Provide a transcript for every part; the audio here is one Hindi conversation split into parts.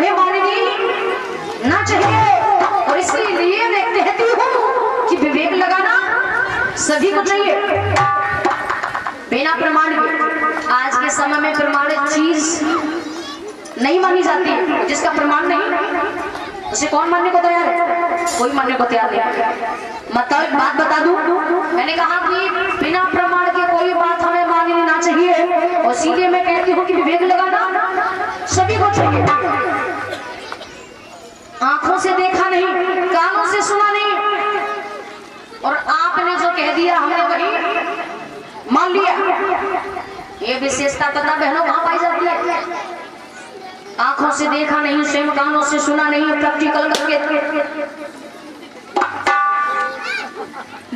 तुम्हें माननी ना चाहिए, और इसलिए मैं कहती हूँ कि विवेक लगाना सभी को चाहिए। बिना प्रमाण के आज के समय में प्रमाणित चीज नहीं मानी जाती। जिसका प्रमाण नहीं उसे कौन मानने को तैयार है? कोई मानने को तैयार नहीं। मतलब एक बात बता दूं, मैंने कहा कि बिना प्रमाण के कोई बात हमें माननी ना चाहिए, और सीधे मैं कहती हूँ कि विवेक लगाना सभी को चाहिए। आंखों से देखा नहीं, कानों से सुना नहीं, और आपने जो कह दिया हमने वही मान लिया। ये विशेषता पता बहनों कहाँ पाई जाती है? आंखों से देखा नहीं, स्वयं कानों से सुना नहीं, प्रैक्टिकल करके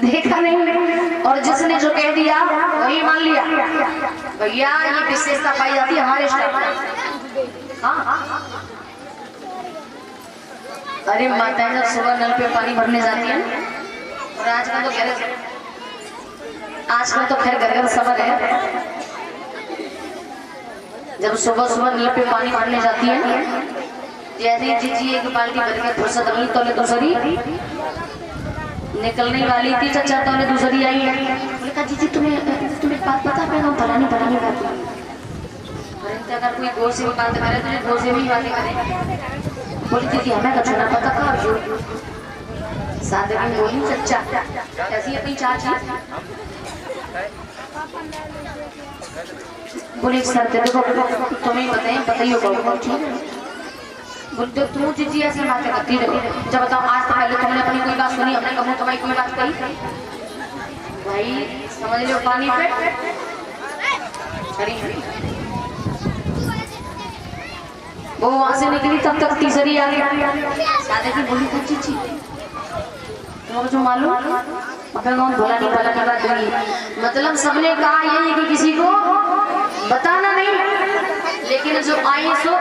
देखा नहीं, और जिसने जो कह दिया वही मान लिया। भैया ये विशेषता पाई जाती है हमारे स्टाइल में। हाँ, अरे माताएं जब सुबह नल पे पानी भरने जाती है, और आजकल तो खैर घर घर सबर है, जब सुबह सुबह नल पे पानी भरने जाती है, जैसे जीजी एक बाल्टी भर के फुर्सत हुई तो दूसरी निकलने वाली थी, चचा तो दूसरी आई है। बोले कहा जीजी तुम्हें बात पता है? भरानी बात है। अगर कोई गौर से बात करे तो गौर से भी बातें करे। बोली दीदी हमें कछ ना पता का सादे में बोली चचा ऐसी अपनी चाची। बोले सर देखो तुम्हें बताइए बोलते तू जीजी ऐसे बातें करती रहो। जब बताओ आज तो पहले तुमने अपनी कोई बात सुनी, हमने कहा तुम्हारी कोई बात कही? भाई समझ लो पानी पे वो वहां से निकली तब तक तीसरी आ गई। सादे की बोली था जीजी तुम्हें जो मालूम अपने गाँव भोला नहीं बात हुई। मतलब सबने कहा यही कि किसी को बताना नहीं, लेकिन जो आई सो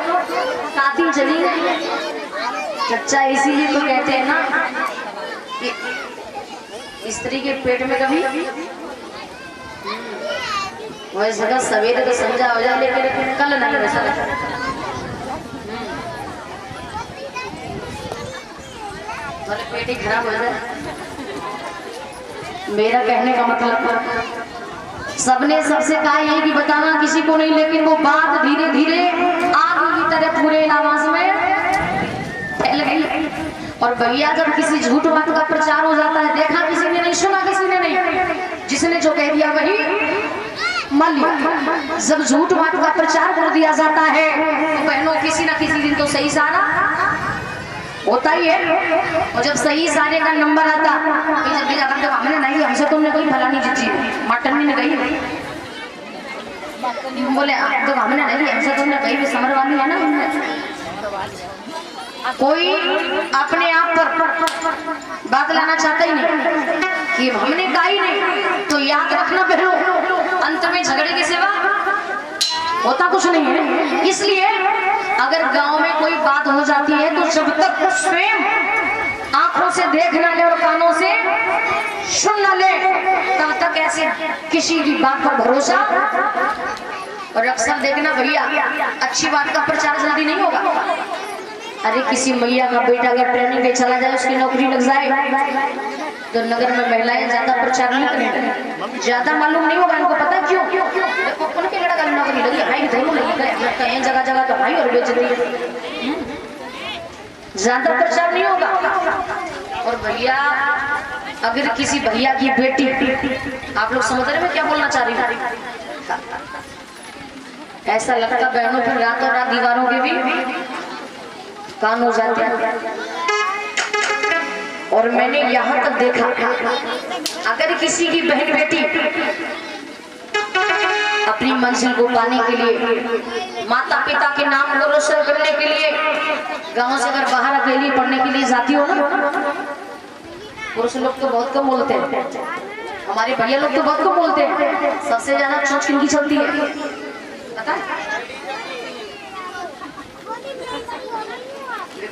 साथी चली गई। चच्चा इसीलिए तो कहते हैं ना कि स्त्री के पेट में कभी वैसे अगर सवेरे तो समझा हो जाए, लेकिन कल नहीं हो सकता। पेट ही खराब हो जाए। मेरा कहने का मतलब सबने सबसे कहा यही कि बताना किसी को नहीं, लेकिन वो बात धीरे धीरे आग की तरह पूरे आवाज में फैल गई। और भैया जब किसी झूठ बात का प्रचार हो जाता है, देखा किसी ने नहीं, सुना किसी ने नहीं, जिसने जो कह दिया वही मान लिया। जब झूठ बात का प्रचार कर दिया जाता है तो बहनों किसी ना किसी दिन तो सही सारा होता ही है। और जब सही सारे का नंबर आता तो हमने नहीं, हमसे तुमने कोई फलानी जीजी मटन नहीं गई, बोले तो हमने नहीं, हमसे तुमने कही भी समर वाली है ना। कोई अपने आप पर बात लाना चाहता ही नहीं कि हमने कहा ही नहीं। तो याद रखना बहनों, अंत में झगड़े के सिवा होता कुछ नहीं है। इसलिए अगर गांव में कोई बात हो जाती है तो जब तक स्वयं आंखों से देख ना ले और कानों से सुन ना ले, तब तक ऐसे किसी की बात पर भरोसा। और अक्सर देखना भैया अच्छी बात का प्रचार जल्दी नहीं होगा। अरे किसी मैया का बेटा अगर ट्रेनिंग पे चला जाए, उसकी नौकरी लग जाए, तो नगर में महिलाएं ज्यादा प्रचार नहीं करेंगी, ज्यादा मालूम नहीं होगा। इनको पता क्यों? उनके लड़का का नौकरी लगी, भाई दोनों लगी कहीं जगह जगह तो भाई और बेचती, ज्यादा प्रचार नहीं होगा। और भैया अगर किसी भैया की बेटी, आप लोग समझ रहे हैं मैं क्या बोलना चाह रही हूँ? ऐसा लगता बहनों फिर रातों रात दीवारों के भी कान हो जाते हैं। और मैंने यहाँ तक देखा, अगर किसी की बहन बेटी अपनी मंजिल को पाने के लिए, माता पिता के नाम को रोशन करने के लिए गांव से अगर बाहर अकेली पढ़ने के लिए जाती हो ना, पुरुष लोग तो बहुत कम बोलते हैं, हमारे भैया लोग तो बहुत कम बोलते हैं। सबसे ज्यादा चोट किनकी चलती है पता है?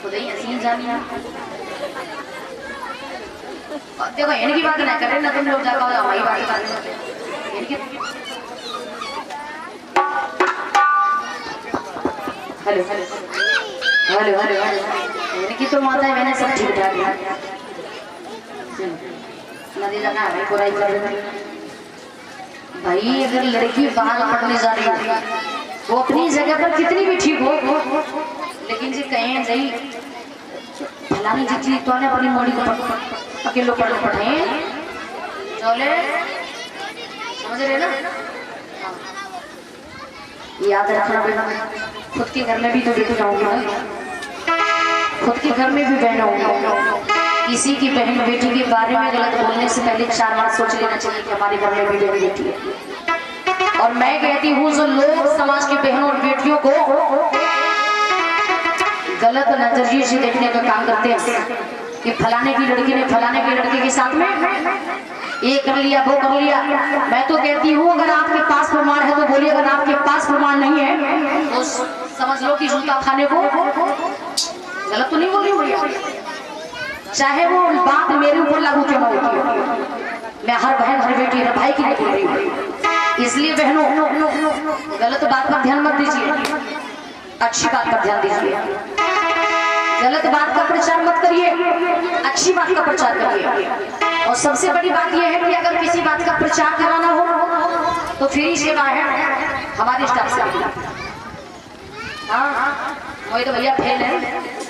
खुद ही ऐसी जानिए। देखो इनकी बात ना करें ना, तुम लोग जाकर हमारी बात करें। हेलो हेलो हेलो इनकी तो माता है, मैंने सब ठीक ठाक है। नदी लगा है बुराई कर भाई। अगर लड़की बाहर पढ़ने जा रही है वो अपनी जगह पर कितनी भी ठीक हो, लेकिन जी कहें नहीं फलानी जी चीज तो अपनी मोड़ी को अकेलो पढ़े चले, समझ रहे ना। याद रखना बेटा, खुद के घर में भी तो बेटी जाऊंगी ना, खुद के घर में भी बहन होंगी। किसी की बहन बेटी के बारे में गलत बोलने से पहले 4 बार सोच लेना चाहिए कि हमारे घर में भी बेटी है। और मैं कहती हूँ जो लोग समाज की बहनों और बेटियों को गलत नजरिए से देखने का काम करते हैं कि फलाने की लड़की ने फलाने के लड़के के साथ में ये कर लिया वो कर लिया, मैं तो कहती हूँ अगर आपके पास प्रमाण है तो बोलिए, अगर आपके पास प्रमाण नहीं है तो समझ लो कि जूता खाने को गलत तो नहीं बोल रही, चाहे वो बात मेरे ऊपर लागू क्यों ना होती। मैं हर बहन हर बेटी हर भाई की नहीं बोल रही हूँ। इसलिए बहनों गलत बात पर ध्यान मत दीजिए, अच्छी बात पर ध्यान दीजिए। गलत बात का प्रचार मत करिए, अच्छी बात का प्रचार करिए। और सबसे बड़ी बात यह है कि अगर किसी बात का प्रचार कराना हो तो फ्री सेवा है हमारे स्टाफ से। हाँ वही तो भैया फेल है।